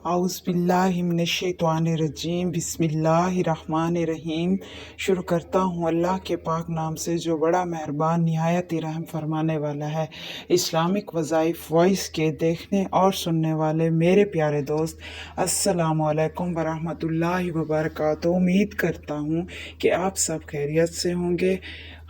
औज़ुबिल्लाहिमिनश्शैतानिर्रजीम बिस्मिल्लाहिर्रहमानिर्रहीम। शुरू करता हूँ अल्लाह के पाक नाम से जो बड़ा मेहरबान निहायत ही रहम फरमाने वाला है। इस्लामिक वज़ाइफ वॉइस के देखने और सुनने वाले मेरे प्यारे दोस्त, अस्सलामु अलैकुम वरहमतुल्लाहि वबरकातुहू। उम्मीद करता हूँ कि आप सब खैरियत से होंगे,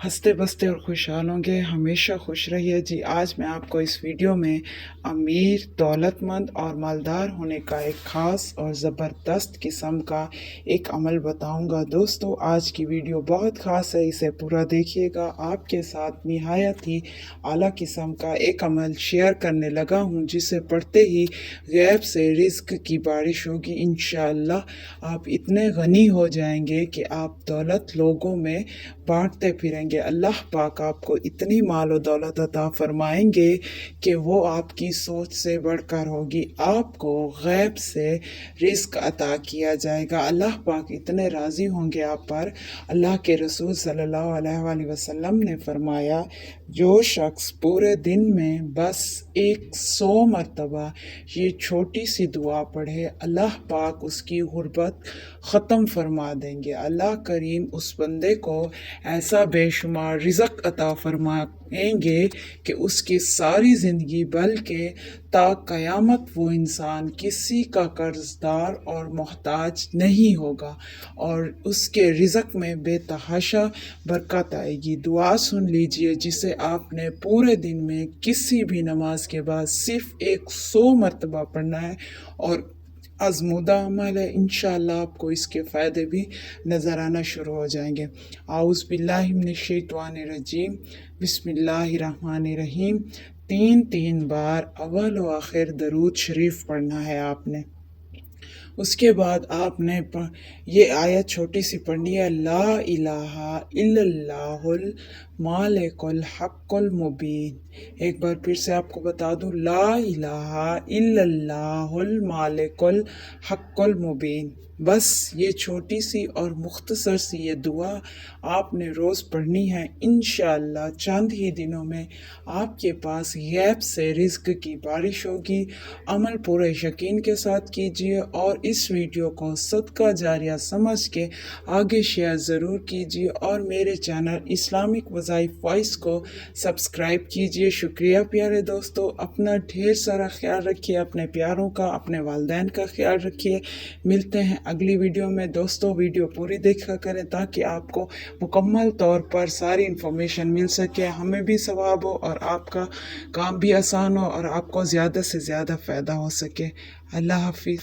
हंसते बसते और खुशहाल होंगे। हमेशा खुश रहिए जी। आज मैं आपको इस वीडियो में अमीर, दौलतमंद और मालदार होने का एक ख़ास और ज़बरदस्त किस्म का एक अमल बताऊंगा। दोस्तों, आज की वीडियो बहुत ख़ास है, इसे पूरा देखिएगा। आपके साथ निहायत ही आला किस्म का एक अमल शेयर करने लगा हूँ, जिसे पढ़ते ही गैब से रिज़्क की बारिश होगी। इंशाअल्लाह आप इतने गनी हो जाएंगे कि आप दौलत लोगों में बांटते फिरेंगे। अल्लाह पाक आपको इतनी माल और दौलत अता फरमाएंगे कि वो आपकी सोच से बढ़कर होगी। आपको गैब से रिज़्क अता किया जाएगा। अल्लाह पाक इतने राज़ी होंगे आप पर। अल्लाह के रसूल सल्लल्लाहु अलैहि वसल्लम ने फरमाया, जो शख्स पूरे दिन में बस 100 मरतबा ये छोटी सी दुआ पढ़े, अल्लाह पाक उसकी गुर्बत ख़त्म फरमा देंगे। अल्लाह करीम उस बंदे को ऐसा बेशुमार रिज़्क अता फरमाएंगे कि उसकी सारी ज़िंदगी बल्कि ता क़यामत वो इंसान किसी का कर्ज़दार और मोहताज नहीं होगा और उसके रिज़्क में बेतहाशा बरकत आएगी। दुआ सुन लीजिए, जिसे आपने पूरे दिन में किसी भी नमाज के बाद सिर्फ 100 मरतबा पढ़ना है और आज़मूदा अमल है। इंशाअल्लाह आपको इसके फ़ायदे भी नज़र आना शुरू हो जाएंगे। औज़ुबिल्लाहिमिनश्शैतानिर्रजीम बिस्मिल्लाहिर्रहमानिर्रहीम। 3 बार अव्वल व आखिर दरूद शरीफ पढ़ना है आपने। उसके बाद आपने ये आयत छोटी सी पढ़नी है, ला इलाहा इल्लल्लाहुल मालिकुल हक़्क़ुल मुबीन। एक बार फिर से आपको बता दूं, ला इलाहा इल्लल्लाहुल मालिकुल हक़्क़ुल मुबीन। बस ये छोटी सी और मुख्तसर सी ये दुआ आपने रोज़ पढ़नी है। इंशाअल्लाह चंद ही दिनों में आपके पास गैब से रिज़्क की बारिश होगी। अमल पूरे यकीन के साथ कीजिए और इस वीडियो को सदका जारिया समझ के आगे शेयर ज़रूर कीजिए और मेरे चैनल इस्लामिक वज़ाइफ वॉइस को सब्सक्राइब कीजिए। शुक्रिया प्यारे दोस्तों, अपना ढेर सारा ख्याल रखिए, अपने प्यारों का, अपने वालिदैन का ख्याल रखिए। मिलते हैं अगली वीडियो में। दोस्तों, वीडियो पूरी देखा करें ताकि आपको मुकम्मल तौर पर सारी इन्फॉर्मेशन मिल सके, हमें भी सवाब हो और आपका काम भी आसान हो और आपको ज़्यादा से ज़्यादा फ़ायदा हो सके। अल्लाह हाफिज़।